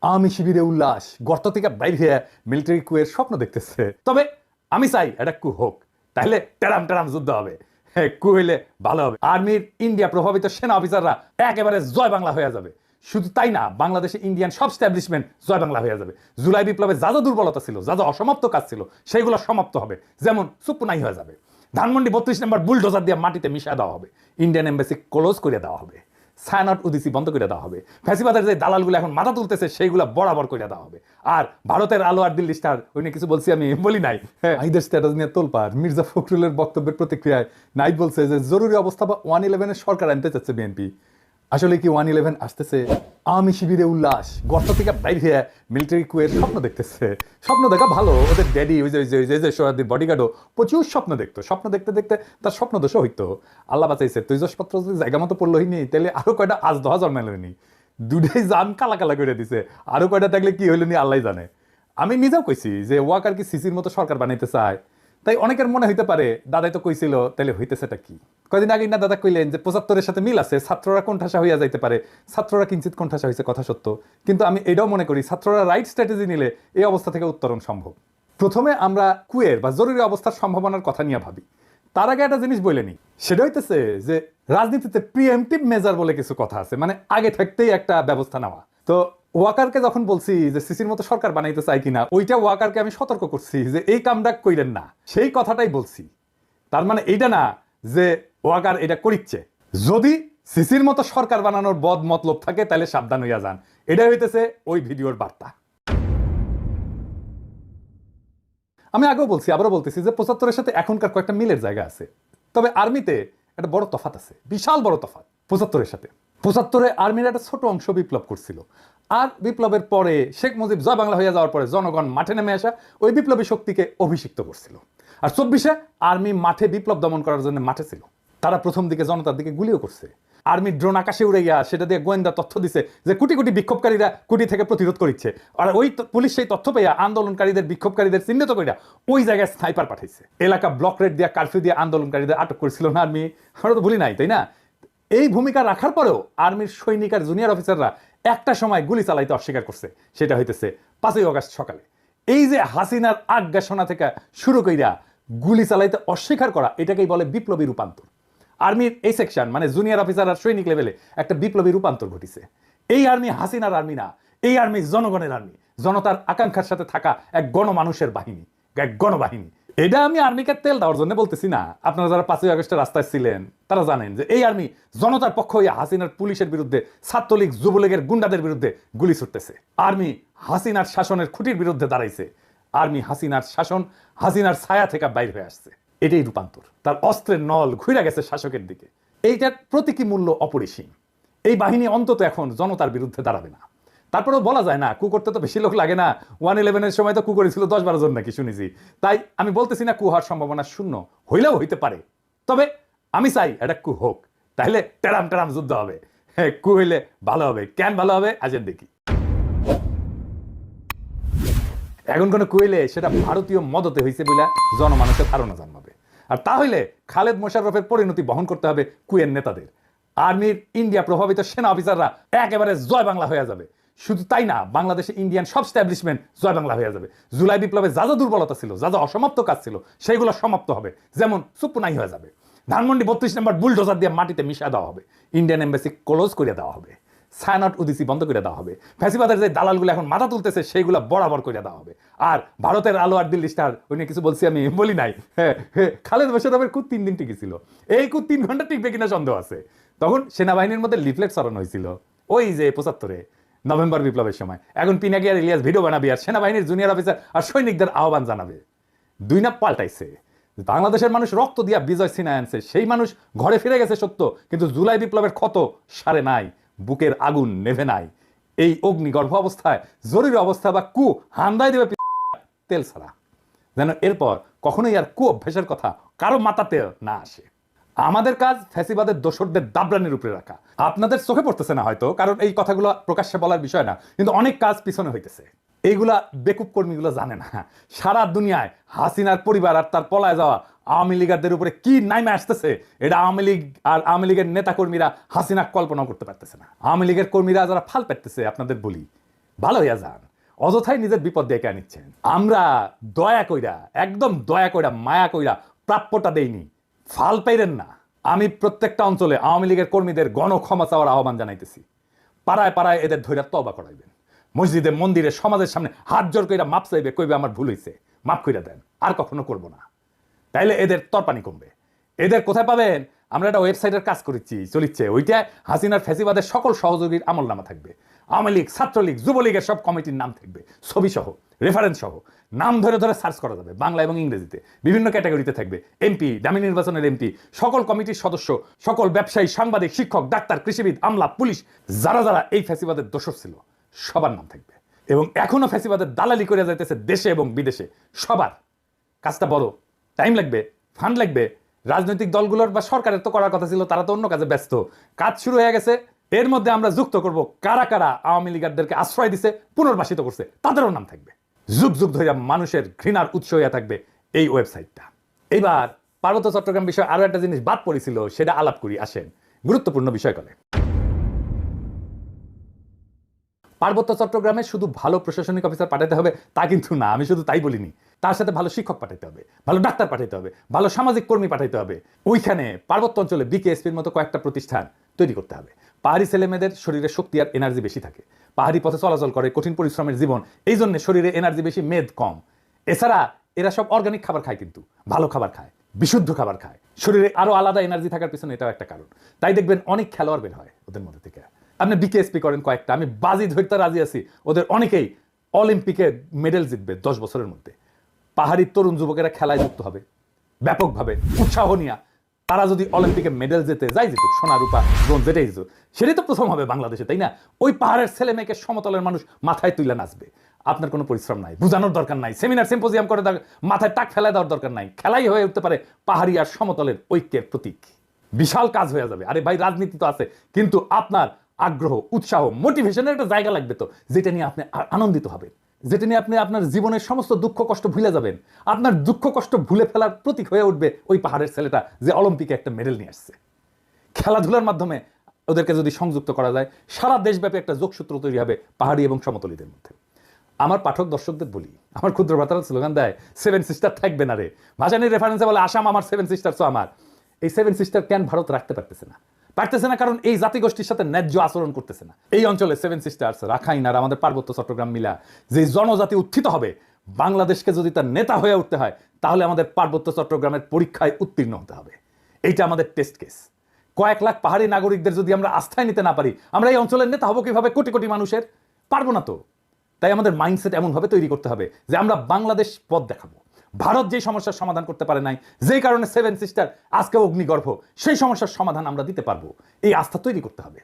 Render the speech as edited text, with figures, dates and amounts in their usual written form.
আওয়ামী শিবিরে উল্লাস, গর্ত থেকে বাইরে হয়ে মিলিটারি কুয়ের স্বপ্ন দেখতেছে। তবে আমি চাই এটা কু হোক, তাহলে টেরাম টেরাম যুদ্ধ হবে। কু হইলে ভালো হবে। আর্মির ইন্ডিয়া প্রভাবিত সেনা অফিসাররা একেবারে জয় বাংলা হয়ে যাবে। শুধু তাই না, বাংলাদেশে ইন্ডিয়ান সব স্ট্যাবলিশমেন্ট জয় বাংলা হয়ে যাবে। জুলাই বিপ্লবে যা যা দুর্বলতা ছিল, যা যা অসমাপ্ত কাজ ছিল, সেগুলো সমাপ্ত হবে। যেমন সুপুনাই হয়ে যাবে। ধানমন্ডি 32 নম্বর বুলডোজার দিয়ে মাটিতে মিশিয়ে দেওয়া হবে। ইন্ডিয়ান এম্বাসি ক্লোজ করে দেওয়া হবে। সায়ানট উদিসি বন্ধ করে দেওয়া হবে। ফ্যাসিবাদের যে দালালগুলো এখন মাথা তুলতেছে সেইগুলো বরাবর করে দেওয়া হবে। আর ভারতের আলো আর দিল্লি স্টার, ওই নিয়ে কিছু বলছি আমি, বলি নাই। ঈদের স্ট্যাটাস নিয়ে তোলপাড়। মির্জা ফখরুলের বক্তব্যের প্রতিক্রিয়ায় নাইট বলছে যে জরুরি অবস্থা বা 111-এর সরকার আনতে চাচ্ছে বিএনপি। আসলে কি 111 আসতেছে? আওয়ামী শিবিরে উল্লাস, গর্ত থেকে বাইরে হয়ে মিলিটারি কুয়ের স্বপ্ন দেখতেছে। স্বপ্ন দেখা ভালো। ওদের ড্যাডি ওই যে সোহাদির বডিগার্ডও প্রচুর স্বপ্ন দেখতো। স্বপ্ন দেখতে দেখতে তার স্বপ্ন দোষও হইতো। আল্লাহ বাঁচাইছে। তৈজসপত্র যদি জায়গা মতো পড়লো হইনি, তাহলে আরো কয়টা আজ দহা জন্মাইল হয়নি। দুটাই জান কালা কালা করে দিছে। আরো কয়টা থাকলে কি হইলো নি আল্লাহ জানে। আমি নিজেও কইছি যে ওয়াকার কি সিসির মতো সরকার বানাইতে চায়। তাই অনেকের মনে হইতে পারে দাদাই তো কইছিল, তাহলে হইতেছেটা কি? কয়দিন আগে না দাদা কইলেন যে 75-এর সাথে মিল আছে, ছাত্ররা কোণঠাসা হইয়া যাইতে পারে। ছাত্ররা কিঞ্চিত কোণঠাসা হয়েছে, কথা সত্য। কিন্তু আমি এটাও মনে করি ছাত্ররা রাইট স্ট্র্যাটেজি নিলে এই অবস্থা থেকে উত্তরণ সম্ভব। প্রথমে আমরা কুয়ের বা জরুরি অবস্থার সম্ভাবনার কথা নিয়ে ভাবি। তার আগে একটা জিনিস বলে নি, সেটা হইতেছে যে রাজনীতিতে প্রিএমটিভ মেজার বলে কিছু কথা আছে, মানে আগে থাকতেই একটা ব্যবস্থা নেওয়া। তো ওয়াকারকে যখন বলছি যে সিসির মতো সরকার বানাইতে চাই কিনা, ওইটা ওয়াকারকে আমি সতর্ক করছি যে এই কামটা কইরেন না, সেই কথাটাই বলছি। তার মানে এইটা না যে ওয়াকার এটা করিচ্ছে। যদি সিসির মতো সরকার বানানোর বদ মতলব থাকে তাহলে সাবধান হইয়া যান। এটা হইতেছে ওই ভিডিওর বার্তা। আমি আগেও বলছি, আবারও বলতেছি যে 75-এর সাথে এখনকার কয়েকটা মিলের জায়গা আছে। তবে আর্মিতে একটা বড় তফাৎ আছে, বিশাল বড় তফাৎ 75-এর সাথে। 75-এ আর্মির একটা ছোট অংশ বিপ্লব করছিল। আর বিপ্লবের পরে শেখ মুজিব জয় বাংলা হয়ে যাওয়ার পরে জনগণ মাঠে নেমে আসা ওই বিপ্লবী শক্তিকে অভিষিক্ত করছিল। আর 24-এ আর্মি মাঠে বিপ্লব দমন করার জন্য মাঠে ছিল। তারা প্রথম দিকে জনতার দিকে গুলিও করছে। আর্মির ড্রোন আকাশে উড়ে গিয়া সেটা দিয়ে গোয়েন্দা তথ্য দিছে যে কোটি কোটি বিক্ষোভকারীরা কুটি থেকে প্রতিরোধ করছে। আর ওই পুলিশ সেই তথ্য পেয়ে আন্দোলনকারীদের বিক্ষোভকারীদের চিহ্নিত করিয়া ওই জায়গায় স্নাইপার পাঠাইছে। এলাকা ব্লক রেড দিয়ে কারফিউ দিয়ে আন্দোলনকারীদের আটক করেছিল না আর্মি। আমরা তো ভুলি নাই, তাই না? এই ভূমিকা রাখার পরেও আর্মির সৈনিক আর জুনিয়র অফিসাররা একটা সময় গুলি চালাইতে অস্বীকার করছে। সেটা হইতেছে 5ই আগস্ট সকালে। এই যে হাসিনার আজ্ঞাসনা থেকে শুরু কইরা গুলি চালাইতে অস্বীকার করা, এটাকেই বলে বিপ্লবী রূপান্তর। আর্মির এই সেকশন মানে জুনিয়র অফিসার আর সৈনিক লেভেলে একটা বিপ্লবী রূপান্তর ঘটিছে। এই আর্মি হাসিনার আর্মি না, এই আর্মি জনগণের আর্মি, জনতার আকাঙ্ক্ষার সাথে থাকা এক গণমানুষের বাহিনী, এক গণবাহিনী। এটা আমি আর্মিকে তেল দেওয়ার জন্য বলতেছি না। আপনারা যারা 5ই আগস্টের রাস্তায় ছিলেন তারা জানেন যে এই আর্মি জনতার পক্ষ হইয়া হাসিনার পুলিশের বিরুদ্ধে, ছাত্রলীগ যুবলীগের গুন্ডাদের বিরুদ্ধে গুলি ছুটতেছে। আর্মি হাসিনার শাসনের খুঁটির বিরুদ্ধে দাঁড়াইছে। আর্মি হাসিনার শাসন, হাসিনার ছায়া থেকে বাইর হয়ে আসছে। এটাই রূপান্তর। তার অস্ত্রের নল ঘুরে গেছে শাসকের দিকে। এইটার প্রতীকী মূল্য অপরিসীম। এই বাহিনী অন্তত এখন জনতার বিরুদ্ধে দাঁড়াবে না। তারপরেও বলা যায় না, কু করতে তো বেশি লোক লাগে না। 111-এর সময় তো কু করেছিল 10-12 জন নাকি শুনেছি। তাই আমি বলতেছি না কু হওয়ার সম্ভাবনা শূন্য, হইলেও হইতে পারে। তবে আমি চাই এটা কু হোক, তাহলে টেরাম টেরাম যুদ্ধ হবে। কু হইলে ভালো হবে। কেন ভালো হবে আজের দেখি। এখন কোনো কুইলে সেটা ভারতীয় মদতে হয়েছে বলে জনমানুষের ধারণা জন্মাবে। আর তাহলে খালেদ মোশাররফের পরিণতি বহন করতে হবে কুয়ের নেতাদের। আর্মির ইন্ডিয়া প্রভাবিত সেনা অফিসাররা একেবারে জয় বাংলা হয়ে যাবে। শুধু তাই না, বাংলাদেশে ইন্ডিয়ান সব স্ট্যাবলিশমেন্ট জয় বাংলা হয়ে যাবে। জুলাই বিপ্লবে যা যা দুর্বলতা ছিল, যা যা অসমাপ্ত কাজ ছিল, সেইগুলো সমাপ্ত হবে। যেমন সুপুনাই হয়ে যাবে। ধানমন্ডি 32 নম্বর বুলডোজার দিয়ে মাটিতে মিশিয়ে দেওয়া হবে। ইন্ডিয়ান এম্বাসি ক্লোজ করে দেওয়া হবে। সায়ানট উদিসি বন্ধ করে দেওয়া হবে। ফ্যাসিবাদের যে দালালগুলো এখন মাথা তুলতেছে সেইগুলো বরাবর করে দেওয়া হবে। আর ভারতের আলো আর দিল্লি স্টার, ওই নিয়ে কিছু বলছি আমি, বলি নাই। খালেদ মোশাররফের কুদ 3 দিন টিকেছিল। এই কুদ 3 ঘন্টা টিকবে কিনা সন্দেহ আছে। তখন সেনাবাহিনীর মধ্যে লিফলেট ছড়ানো হয়েছিল, ওই যে 75-এ নভেম্বর বিপ্লবের সময়। এখন পিনাকি আর ইলিয়াস ভিডিও বানাবে আর সেনাবাহিনীর জুনিয়র অফিসার আর সৈনিকদের আহ্বান জানাবে। দুই না পাল্টাইছে। বাংলাদেশের মানুষ রক্ত দিয়া বিজয় ছিনায় আনছে। সেই মানুষ ঘরে ফিরে গেছে সত্য, কিন্তু জুলাই বিপ্লবের ক্ষত সারে নাই, বুকের আগুন নেভে নাই। এই অগ্নিগর্ভ অবস্থায় জরুরি অবস্থা বা কু হামদায় দেবে তেল ছাড়া, যেন এরপর কখনোই আর কু অভ্যাসের কথা কারো মাথাতে না আসে। আমাদের কাজ ফ্যাসিবাদের দোসরদের দাবরানির উপরে রাখা। আপনাদের চোখে পড়তেছে না হয়তো, কারণ এই কথাগুলো প্রকাশ্যে বলার বিষয় না, কিন্তু অনেক কাজ পিছনে হইতেছে। এইগুলা বেকুব কর্মীগুলো জানে না। সারা দুনিয়ায় হাসিনার পরিবার আর তার পলায় যাওয়া আওয়ামী লীগারদের উপরে কি নাইমে আসতেছে, এটা আওয়ামী লীগ আর আওয়ামী লীগের নেতা কর্মীরা হাসিনা কল্পনা করতে পারতেছে না। আওয়ামী লীগের কর্মীরা যারা ফাল পেতেছে, আপনাদের বলি, ভালো হইয়া যান, অযথাই নিজের বিপদ ডেকে আনিচ্ছেন। আমরা দয়া কইরা, একদম দয়া কইরা, মায়া কইরা প্রাপ্যটা দেইনি, ফাল পাইরেন না। আমি প্রত্যেকটা অঞ্চলে আওয়ামী লীগের কর্মীদের গণক্ষমা চাওয়ার আহ্বান জানাইতেছি। পাড়ায় পাড়ায় এদের ধৈর্য তওবা করাইবেন, মসজিদে মন্দিরে সমাজের সামনে হাত জোর কইরা মাপ চাইবে, কইবে আমার ভুল হইছে, মাপ কইরা দেন, আর কখনো করব না। তাইলে এদের তরপানি কমবে। এদের কোথায় পাবেন? আমরা একটা ওয়েবসাইটের কাজ করেছি, চলিচ্ছে, ওইটা হাসিনার ফ্যাসিবাদের সকল সহযোগীর আমলনামা থাকবে। আওয়ামী লীগ, ছাত্রলীগ, যুবলীগের সব কমিটির নাম থাকবে, ছবি সহ, রেফারেন্স সহ, নাম ধরে ধরে সার্চ করা যাবে, বাংলা এবং ইংরেজিতে, বিভিন্ন ক্যাটাগরিতে থাকবে। এমপি, দামি নির্বাচনের এমপি, সকল কমিটির সদস্য, সকল ব্যবসায়ী, সাংবাদিক, শিক্ষক, ডাক্তার, কৃষিবিদ, আমলা, পুলিশ, যারা যারা এই ফ্যাসিবাদের দোষর ছিল, সবার নাম থাকবে। এবং এখনো ফ্যাসিবাদের দালালি করে যাইতেছে দেশে এবং বিদেশে, সবার। কাজটা বড়, টাইম লাগবে, ফান্ড লাগবে। রাজনৈতিক দলগুলোর বা সরকারের তো করার কথা ছিল, তারা তো অন্য কাজে ব্যস্ত। কাজ শুরু হয়ে গেছে। এর মধ্যে আমরা যুক্ত করব কারা কারা আওয়ামী লীগারদেরকে আশ্রয় দিছে, পুনর্বাসিত করছে, তাদেরও নাম থাকবে। যুগ যুগ ধরে মানুষের ঘৃণার উৎস হয়ে থাকবে এই ওয়েবসাইটটা। এইবার পার্বত্য চট্টগ্রাম বিষয়ে আরো একটা জিনিস বাদ পড়েছিল, সেটা আলাপ করি, আসেন। গুরুত্বপূর্ণ বিষয় কলে। পার্বত্য চট্টগ্রামে শুধু ভালো প্রশাসনিক অফিসার পাঠাতে হবে তা কিন্তু না, আমি শুধু তাই বলিনি। তার সাথে ভালো শিক্ষক পাঠাতে হবে, ভালো ডাক্তার পাঠাতে হবে, ভালো সামাজিক কর্মী পাঠাতে হবে। ওইখানে পার্বত্য অঞ্চলে বিকেএসপির মতো কয়েকটা প্রতিষ্ঠান তৈরি করতে হবে। পাহাড়ি ছেলেমেয়েদের শরীরে শক্তি আর এনার্জি বেশি থাকে, পাহাড়ি পথে চলাচল করে, কঠিন পরিশ্রমের জীবন, এই জন্য শরীরে এনার্জি বেশি, মেদ কম। এছাড়া এরা সব অর্গানিক খাবার খায়, কিন্তু ভালো খাবার খায়, বিশুদ্ধ খাবার খায়, শরীরে আরো আলাদা এনার্জি থাকার পিছনে এটাও একটা কারণ। তাই দেখবেন অনেক খেলোয়াড় বের হয় ওদের মধ্যে থেকে। আপনি বিকেএসপি করেন কয়েকটা, আমি বাজি ধরতে রাজি আছি ওদের অনেকেই অলিম্পিকে মেডেল জিতবে 10 বছরের মধ্যে। পাহাড়ি তরুণ যুবকেরা খেলায় যুক্ত হবে ব্যাপকভাবে, উৎসাহ নিয়া। তারা যদি অলিম্পিকে মেডেল জেতে, যাই জিতুক, সোনা রূপা ব্রোঞ্জ, যেটাই জিতুক, সেটাই তো প্রথম হবে বাংলাদেশে, তাই না? ওই পাহাড়ের ছেলে মেয়েকে সমতলের মানুষ মাথায় তুলে নাচবে। আপনার কোনো পরিশ্রম নাই, বুঝানোর দরকার নাই, সেমিনার সিম্পোজিয়াম করে মাথায় টাক ফেলায় দেওয়ার দরকার নাই। খেলাই হয়ে উঠতে পারে পাহাড়ি আর সমতলের ঐক্যের প্রতীক। বিশাল কাজ হয়ে যাবে। আরে ভাই, রাজনীতি তো আছে, কিন্তু আপনার আগ্রহ, উৎসাহ, মোটিভেশনের একটা জায়গা লাগবে তো, যেটা নিয়ে আপনি আনন্দিত হবেন, যেটা নিয়ে আপনি আপনার জীবনের সমস্ত দুঃখ কষ্ট ভুলে যাবেন। আপনার দুঃখ কষ্ট ভুলে ফেলার প্রতীক হয়ে উঠবে ওই পাহাড়ের ছেলেটা যে অলিম্পিকে একটা মেডেল নিয়ে আসছে। খেলাধুলার মাধ্যমে ওদেরকে যদি সংযুক্ত করা যায়, সারা দেশব্যাপী একটা যোগসূত্র তৈরি হবে পাহাড়ি এবং সমতলীদের মধ্যে। আমার পাঠক দর্শকদের বলি, আমার ক্ষুদ্র ভ্রাতারা স্লোগান দেয়, 7 সিস্টার থাকবে না রে। ভাসানির রেফারেন্সে বলে আসাম আমার, 7 সিস্টার তো আমার। এই 7 সিস্টার কেন ভারত রাখতে পারতেছে না? পারতেছে না কারণ এই জাতিগোষ্ঠীর সাথে ন্যায্য আচরণ করতেছে না। এই অঞ্চলে 7 সিস্টার্স, রাখাইন আর আমাদের পার্বত্য চট্টগ্রাম মিলা যে জনজাতি উত্থিত হবে, বাংলাদেশকে যদি তার নেতা হয়ে উঠতে হয়, তাহলে আমাদের পার্বত্য চট্টগ্রামের পরীক্ষায় উত্তীর্ণ হতে হবে। এইটা আমাদের টেস্ট কেস। কয়েক লাখ পাহাড়ি নাগরিকদের যদি আমরা আস্থায় নিতে না পারি, আমরা এই অঞ্চলের নেতা হবো কিভাবে? কোটি কোটি মানুষের পারবো না তো। তাই আমাদের মাইন্ডসেট এমনভাবে তৈরি করতে হবে যে আমরা বাংলাদেশ পথ দেখাবো। ভারত যে সমস্যার সমাধান করতে পারে নাই, যেই কারণে 7 সিস্টার আজকে অগ্নিগর্ভ, সেই সমস্যার সমাধান আমরা দিতে পারবো। এই আস্থা তৈরি করতে হবে।